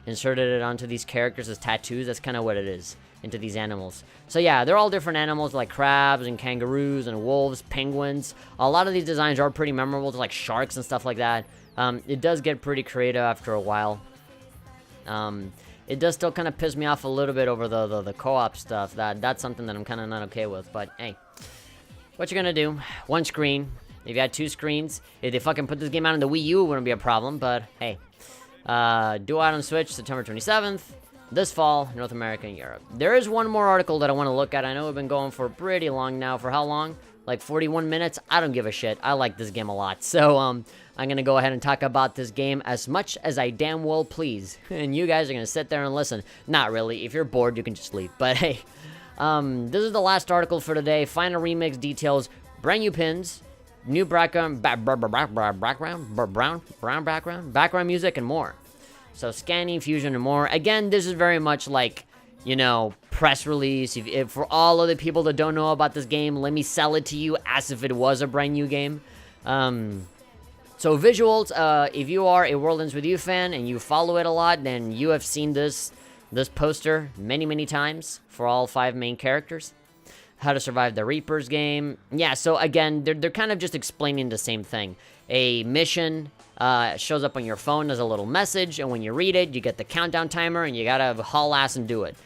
inserted it onto these characters as tattoos. That's kind of what it is, into these animals. So yeah, they're all different animals like crabs and kangaroos and wolves, penguins. A lot of these designs are pretty memorable, to like sharks and stuff like that. It does get pretty creative after a while. It does still kind of piss me off a little bit over the co-op stuff. That's something that I'm kind of not okay with. But hey, what you gonna do? One screen. If you had two screens, if they fucking put this game out on the Wii U, it wouldn't be a problem, but hey. Due out on Switch, September 27th, this fall, North America and Europe. There is one more article that I want to look at. I know we've been going for pretty long now. For how long? Like 41 minutes? I don't give a shit. I like this game a lot. So, I'm gonna go ahead and talk about this game as much as I damn well please. And you guys are gonna sit there and listen. Not really. If you're bored, you can just leave. But hey, this is the last article for today. Final remix details, brand new pins, new background music, and more. So scanning, fusion, and more. Again, this is very much like, you know, press release. If for all of the people that don't know about this game, let me sell it to you as if it was a brand new game. So visuals, if you are a World Ends With You fan and you follow it a lot, then you have seen this poster many times for all 5 main characters. How to Survive the Reaper's game. Yeah, so again, they're kind of just explaining the same thing. A mission shows up on your phone as a little message, and when you read it, you get the countdown timer, and you gotta haul ass and do it.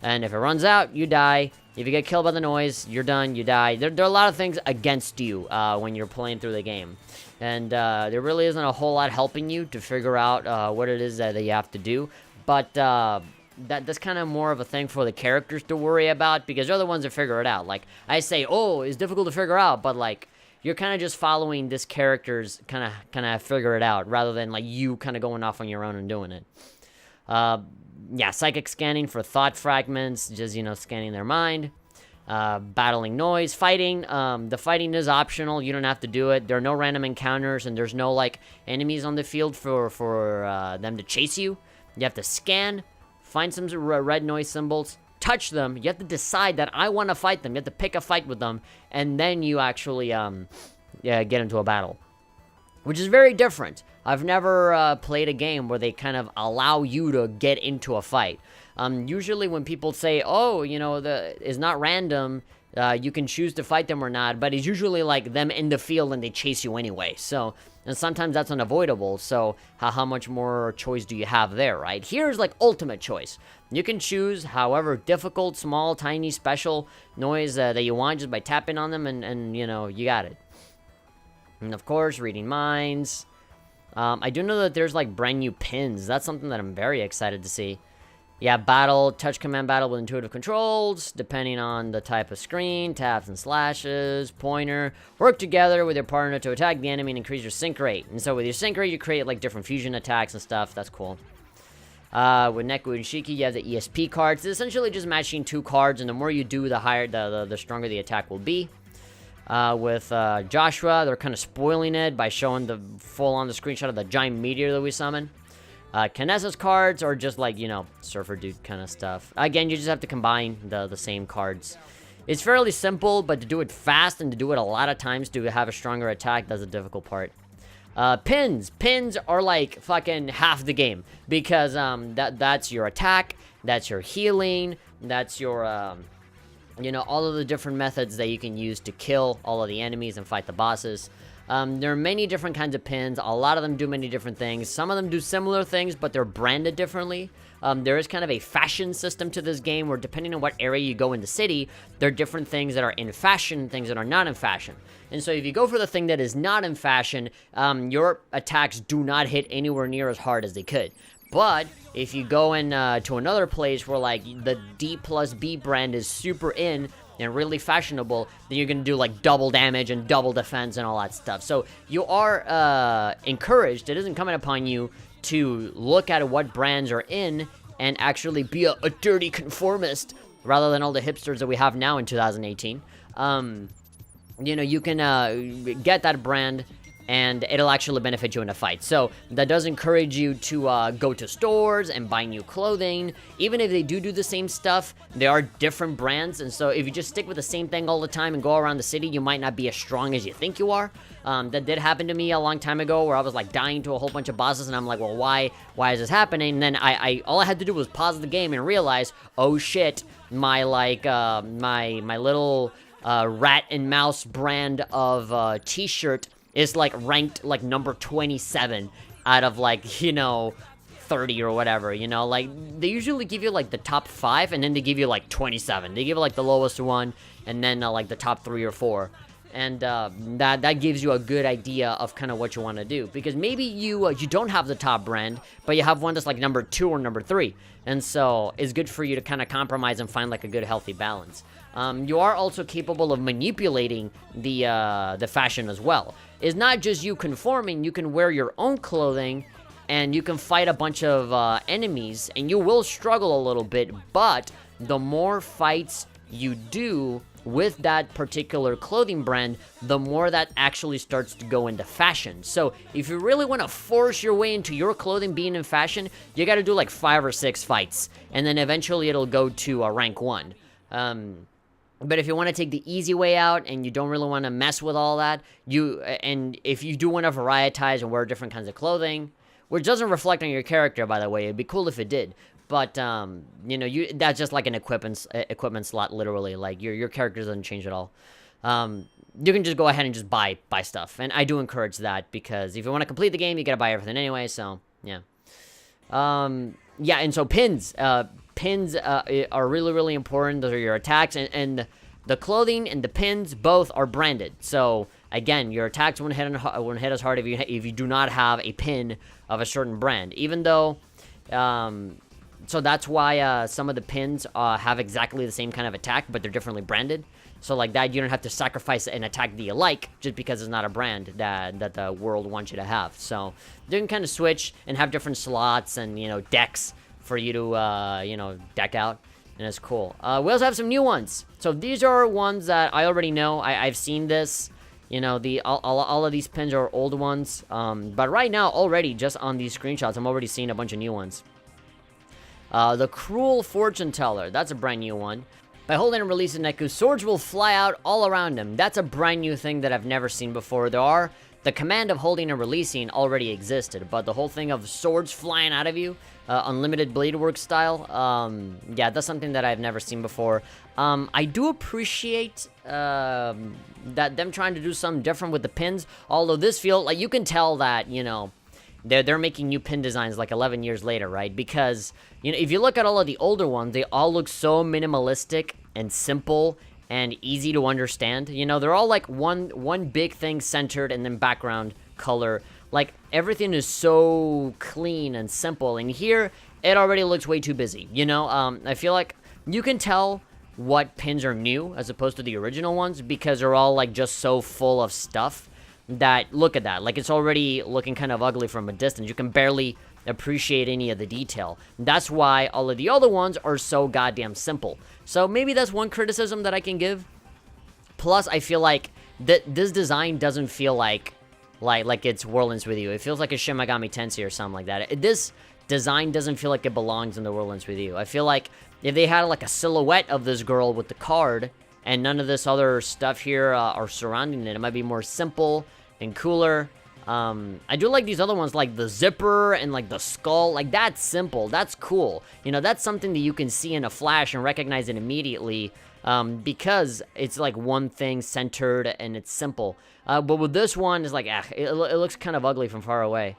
And if it runs out, you die. If you get killed by the noise, you're done, you die. There are a lot of things against you when you're playing through the game. And there really isn't a whole lot helping you to figure out what it is that you have to do. But that's kind of more of a thing for the characters to worry about, because they're the ones that figure it out. Like, I say, oh, it's difficult to figure out, but like, you're kind of just following this character's kind of figure it out, rather than like you kind of going off on your own and doing it. Yeah, psychic scanning for thought fragments, just, you know, scanning their mind. Battling noise, fighting. The fighting is optional. You don't have to do it. There are no random encounters, and there's no like enemies on the field for them to chase you. You have to scan, find some red noise symbols, touch them. You have to decide that I want to fight them. You have to pick a fight with them, and then you actually get into a battle, which is very different. I've never played a game where they kind of allow you to get into a fight. Usually when people say, oh, you know, it's not random, You can choose to fight them or not, but it's usually like them in the field and they chase you anyway. So, and sometimes that's unavoidable. So, how much more choice do you have there, right? Here's like ultimate choice. You can choose however difficult, small, tiny, special noise that you want just by tapping on them, and you know, you got it. And of course, reading minds. I do know that there's like brand new pins. That's something that I'm very excited to see. Yeah, battle, touch command battle with intuitive controls, depending on the type of screen, taps and slashes, pointer. Work together with your partner to attack the enemy and increase your sync rate. And so with your sync rate, you create like different fusion attacks and stuff. That's cool. With Neku and Shiki, you have the ESP cards. It's essentially just matching 2 cards, and the more you do, the higher, the stronger the attack will be. With Joshua, they're kind of spoiling it by showing the full-on the screenshot of the giant meteor that we summon. Kinesis cards are just like, you know, Surfer Dude kind of stuff. Again, you just have to combine the same cards. It's fairly simple, but to do it fast and to do it a lot of times to have a stronger attack, that's the difficult part. Pins. Pins are like fucking half the game because that's your attack, that's your healing, that's your you know, all of the different methods that you can use to kill all of the enemies and fight the bosses. There are many different kinds of pins. A lot of them do many different things. Some of them do similar things, but they're branded differently. There is kind of a fashion system to this game where depending on what area you go in the city, there are different things that are in fashion and things that are not in fashion. And so if you go for the thing that is not in fashion, your attacks do not hit anywhere near as hard as they could. But if you go in to another place where like the D plus B brand is super in and really fashionable, then you're gonna do like double damage and double defense and all that stuff. So you are encouraged, it isn't coming upon you to look at what brands are in and actually be a dirty conformist rather than all the hipsters that we have now in 2018. You know, you can get that brand and it'll actually benefit you in a fight. So that does encourage you to go to stores and buy new clothing. Even if they do the same stuff, there are different brands, and so if you just stick with the same thing all the time and go around the city, you might not be as strong as you think you are. That did happen to me a long time ago where I was like dying to a whole bunch of bosses, and I'm like, well, why is this happening? And then all I had to do was pause the game and realize, oh shit, my like my little rat and mouse brand of t-shirt is like ranked like number 27 out of like, you know, 30 or whatever, you know, like they usually give you like the top 5 and then they give you like 27. They give you like the lowest one and then like the top 3 or 4. And that gives you a good idea of kind of what you want to do, because maybe you don't have the top brand, but you have one that's like number 2 or number 3, and so it's good for you to kind of compromise and find like a good healthy balance. You are also capable of manipulating the fashion as well. It's not just you conforming, you can wear your own clothing and you can fight a bunch of enemies, and you will struggle a little bit, but the more fights you do with that particular clothing brand, the more that actually starts to go into fashion. So if you really want to force your way into your clothing being in fashion, you got to do like 5 or 6 fights, and then eventually it'll go to rank 1. But if you want to take the easy way out and you don't really want to mess with all that, and if you do want to varietize and wear different kinds of clothing, which doesn't reflect on your character, by the way, it'd be cool if it did. But you know, that's just like an equipment slot, literally. Like your character doesn't change at all. You can just go ahead and just buy stuff, and I do encourage that, because if you want to complete the game, you gotta buy everything anyway. So yeah, yeah, and so pins. Pins are really important. Those are your attacks, and the clothing and the pins both are branded. So again, your attacks won't hit as hard if you do not have a pin of a certain brand. Even though, so that's why some of the pins have exactly the same kind of attack, but they're differently branded. So like that, you don't have to sacrifice an attack that you like just because it's not a brand that the world wants you to have. So you can kind of switch and have different slots and, you know, decks for you to, you know, deck out, and it's cool. We also have some new ones. So these are ones that I already know. I've seen this. You know, all of these pins are old ones. But right now, already, just on these screenshots, I'm already seeing a bunch of new ones. The Cruel Fortune Teller. That's a brand new one. By holding and releasing Neku, swords will fly out all around him. That's a brand new thing that I've never seen before. There are the command of holding and releasing already existed, but the whole thing of swords flying out of you, unlimited blade work style, yeah, that's something that I've never seen before. I do appreciate that them trying to do something different with the pins, although this feels like you can tell that, you know, they're making new pin designs like 11 years later, right? Because, you know, if you look at all of the older ones, they all look so minimalistic and simple and easy to understand. You know, they're all like one big thing centered and then background color. Like, everything is so clean and simple. And here, it already looks way too busy, you know? I feel like you can tell what pins are new as opposed to the original ones because they're all like just so full of stuff that, look at that. Like, it's already looking kind of ugly from a distance. You can barely appreciate any of the detail. That's why all of the other ones are so goddamn simple. So maybe that's one criticism that I can give. Plus, I feel like this design doesn't feel like it's Worldlands with You. It feels like a Shin Megami Tensei or something like that. This design doesn't feel like it belongs in the Worldlands with You. I feel like if they had like a silhouette of this girl with the card and none of this other stuff here are surrounding it, it might be more simple and cooler. I do like these other ones, like the zipper and like the skull. Like, that's simple. That's cool. You know, that's something that you can see in a flash and recognize it immediately, because it's like one thing centered and it's simple. But with this one, it's like, it looks kind of ugly from far away.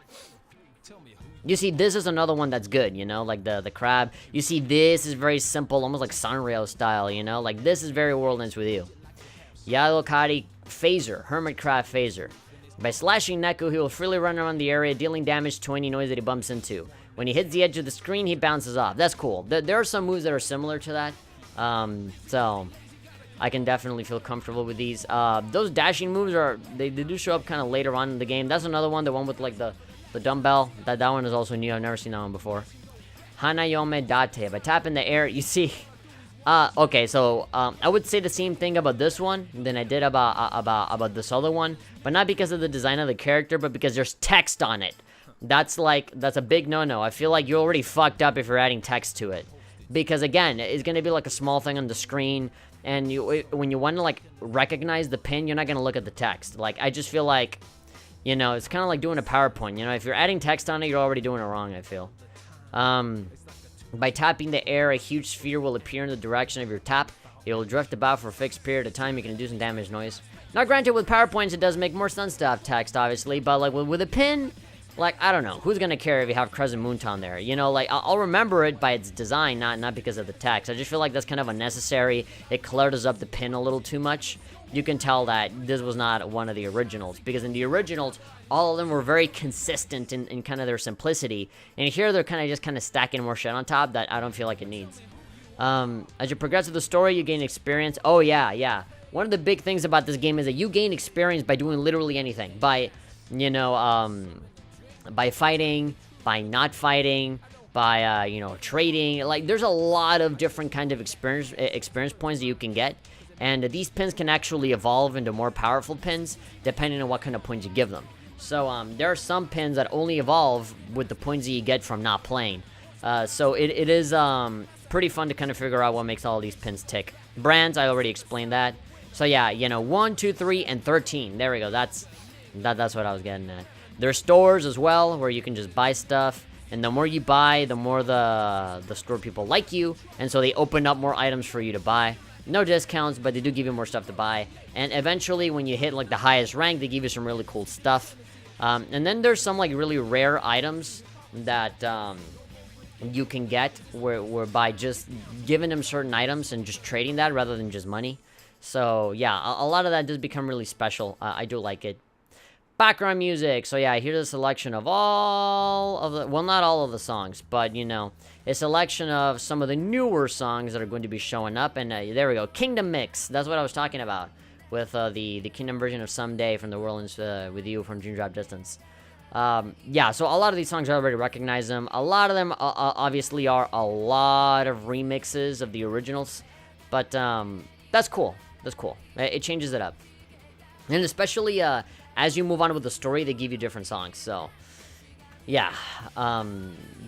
You see, this is another one that's good, you know, like the crab. You see, this is very simple, almost like Sanrio style, you know? Like, this is very Worldlands with You. Yalokari Phaser, Hermit Crab Phaser. By slashing Neku, he will freely run around the area, dealing damage to any noise that he bumps into. When he hits the edge of the screen, he bounces off. That's cool. There are some moves that are similar to that. So I can definitely feel comfortable with these. Those dashing moves they do show up kind of later on in the game. That's another one, the one with like the dumbbell. That one is also new. I've never seen that one before. Hanayome Date. By tapping the air, you see. Okay, so I would say the same thing about this one than I did about this other one, but not because of the design of the character, but because there's text on it. That's a big no-no. I feel like you're already fucked up if you're adding text to it, because again, it's gonna be like a small thing on the screen, and when you want to like recognize the pin, you're not gonna look at the text. Like, I just feel like, you know, it's kind of like doing a PowerPoint. You know, if you're adding text on it, you're already doing it wrong, I feel. By tapping the air, a huge sphere will appear in the direction of your tap. It will drift about for a fixed period of time. You can do some damage noise. Now, granted, with PowerPoints, it does make more sense to have text, obviously, but like with a pin, like, I don't know. Who's gonna care if you have Crescent Moontown there? You know, like, I'll remember it by its design, not because of the text. I just feel like that's kind of unnecessary. It clutters up the pin a little too much. You can tell that this was not one of the originals, because in the originals, all of them were very consistent in kind of their simplicity, and here they're kind of stacking more shit on top that I don't feel like it needs. As you progress through the story, you gain experience. Oh yeah. One of the big things about this game is that you gain experience by doing literally anything. By, you know, by fighting, by not fighting, by, you know, trading. Like, there's a lot of different kind of experience points that you can get. And these pins can actually evolve into more powerful pins, depending on what kind of points you give them. So, there are some pins that only evolve with the points that you get from not playing. So, it is pretty fun to kind of figure out what makes all these pins tick. Brands, I already explained that. So, yeah, you know, 1, 2, 3, and 13. There we go. That's what I was getting at. There's stores as well, where you can just buy stuff. And the more you buy, the more the store people like you. And so they open up more items for you to buy. No discounts, but they do give you more stuff to buy. And eventually, when you hit, like, the highest rank, they give you some really cool stuff. And then there's some, like, really rare items that you can get where by just giving them certain items and just trading that rather than just money. So, yeah, a lot of that does become really special. I do like it. Background music. So, yeah, here's a selection of all of the... Well, not all of the songs, but, you know... A selection of some of the newer songs that are going to be showing up. And there we go. Kingdom Mix. That's what I was talking about. With the Kingdom version of Someday from the Worldlands with You from Dream Drop Distance. Yeah, so a lot of these songs, I already recognize them. A lot of them obviously are a lot of remixes of the originals. But that's cool. That's cool. It changes it up. And especially as you move on with the story, they give you different songs. So... yeah,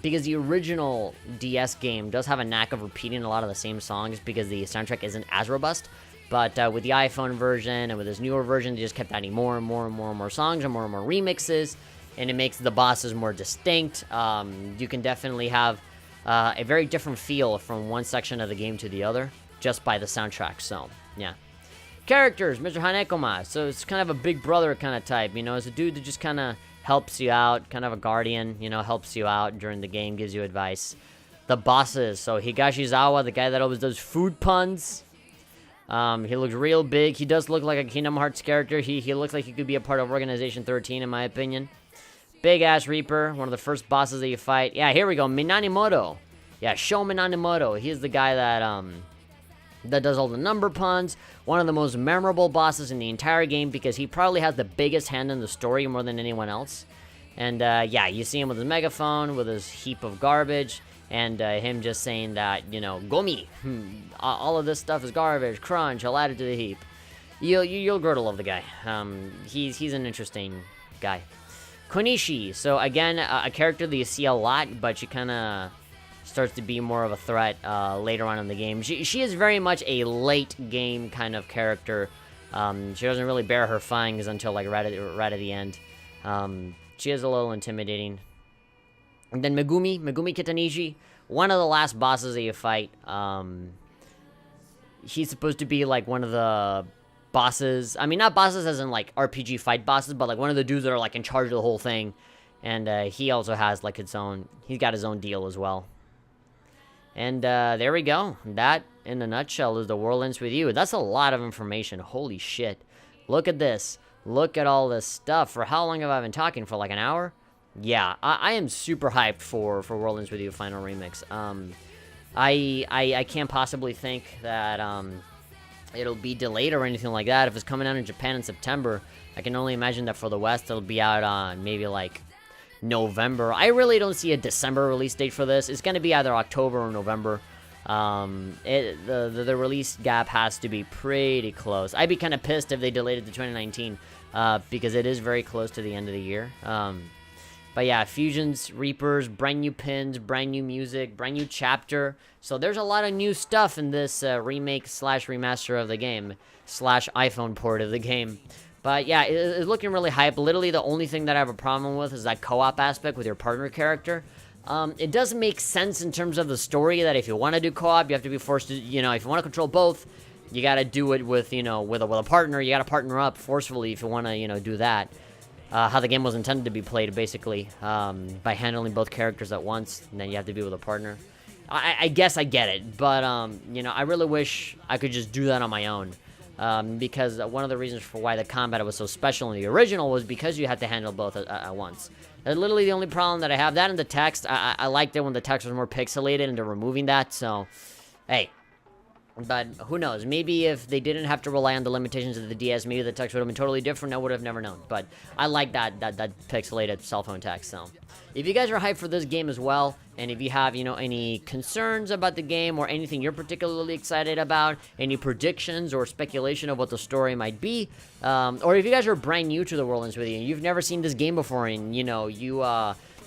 because the original DS game does have a knack of repeating a lot of the same songs because the soundtrack isn't as robust. But with the iPhone version and with this newer version, they just kept adding more and more and more and more songs and more remixes, and it makes the bosses more distinct. You can definitely have a very different feel from one section of the game to the other just by the soundtrack. So, yeah. Characters, Mr. Hanekoma. So it's kind of a big brother kind of type, you know. It's a dude that just kind of helps you out, kind of a guardian, you know, helps you out during the game, gives you advice. The bosses, so Higashizawa, the guy that always does food puns. He looks real big. He does look like a Kingdom Hearts character. He looks like he could be a part of Organization 13, in my opinion. Big-ass Reaper, one of the first bosses that you fight. Yeah, here we go, Minanimoto. Yeah, Sho Minanimoto. He's the guy that does all the number puns. One of the most memorable bosses in the entire game because he probably has the biggest hand in the story more than anyone else. And, yeah, you see him with his megaphone, with his heap of garbage, and him just saying that, you know, Gomi, all of this stuff is garbage, crunch, I'll add it to the heap. You'll grow to love the guy. He's an interesting guy. Konishi, so again, a character that you see a lot, but she kind of starts to be more of a threat later on in the game. She is very much a late game kind of character. She doesn't really bare her fangs until like right at the end. She is a little intimidating. And then Megumi Kitanishi, one of the last bosses that you fight. He's supposed to be like one of the bosses. I mean, not bosses as in like RPG fight bosses, but like one of the dudes that are like in charge of the whole thing. And he also has like he's got his own deal as well. And there we go. That, in a nutshell, is The World Ends With You. That's a lot of information. Holy shit. Look at this. Look at all this stuff. For how long have I been talking? For like an hour? Yeah, I am super hyped for World Ends With You Final Remix. I can't possibly think that it'll be delayed or anything like that. If it's coming out in Japan in September, I can only imagine that for the West, it'll be out on maybe like November. I really don't see a December release date for this. It's going to be either October or November. The release gap has to be pretty close. I'd be kind of pissed if they delayed it to 2019 because it is very close to the end of the year. But yeah, Fusions, Reapers, brand new pins, brand new music, brand new chapter. So there's a lot of new stuff in this remake / remaster of the game / iPhone port of the game. But yeah, it's looking really hype. Literally the only thing that I have a problem with is that co-op aspect with your partner character. It does make sense in terms of the story that if you want to do co-op, you have to be forced to, you know, if you want to control both, you got to do it with, you know, with a partner. You got to partner up forcefully if you want to, you know, do that. How the game was intended to be played, basically, by handling both characters at once, and then you have to be with a partner. I guess I get it, but, you know, I really wish I could just do that on my own. Because one of the reasons for why the combat was so special in the original was because you had to handle both at once. That's literally the only problem that I have. That and the text, I liked it when the text was more pixelated, and they're removing that, so, hey. But who knows? Maybe if they didn't have to rely on the limitations of the DS, maybe the text would have been totally different. I would have never known. But I like that pixelated cell phone text. So, if you guys are hyped for this game as well, and if you have, you know, any concerns about the game or anything you're particularly excited about, any predictions or speculation of what the story might be, or if you guys are brand new to The World Ends With You and you've never seen this game before, and you know you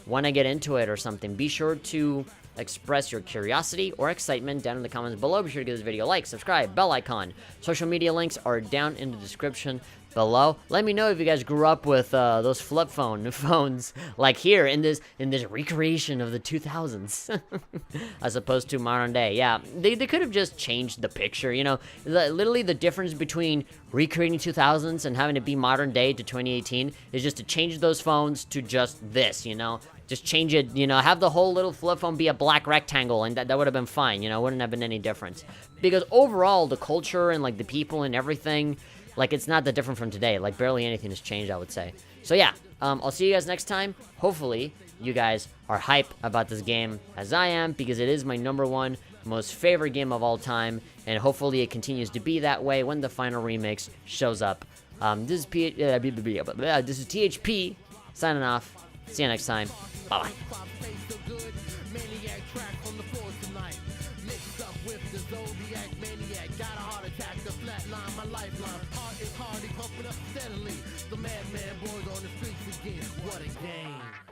want to get into it or something, be sure to express your curiosity or excitement down in the comments below. Be sure to give this video a like, subscribe, bell icon. Social media links are down in the description below. Let me know if you guys grew up with those flip phones like here in this recreation of the 2000s as opposed to modern day. Yeah, they could have just changed the picture, you know. Literally the difference between recreating 2000s and having it be modern day to 2018 is just to change those phones to just this, you know. Just change it, you know, have the whole little flip phone be a black rectangle, and that would have been fine, you know, wouldn't have been any difference. Because overall, the culture and, like, the people and everything, like, it's not that different from today. Like, barely anything has changed, I would say. So, yeah, I'll see you guys next time. Hopefully, you guys are hype about this game, as I am, because it is my #1 most favorite game of all time, and hopefully it continues to be that way when the final remix shows up. This is THP, signing off. See you next time. Bye-bye. The madman boys on the streets again. What a game.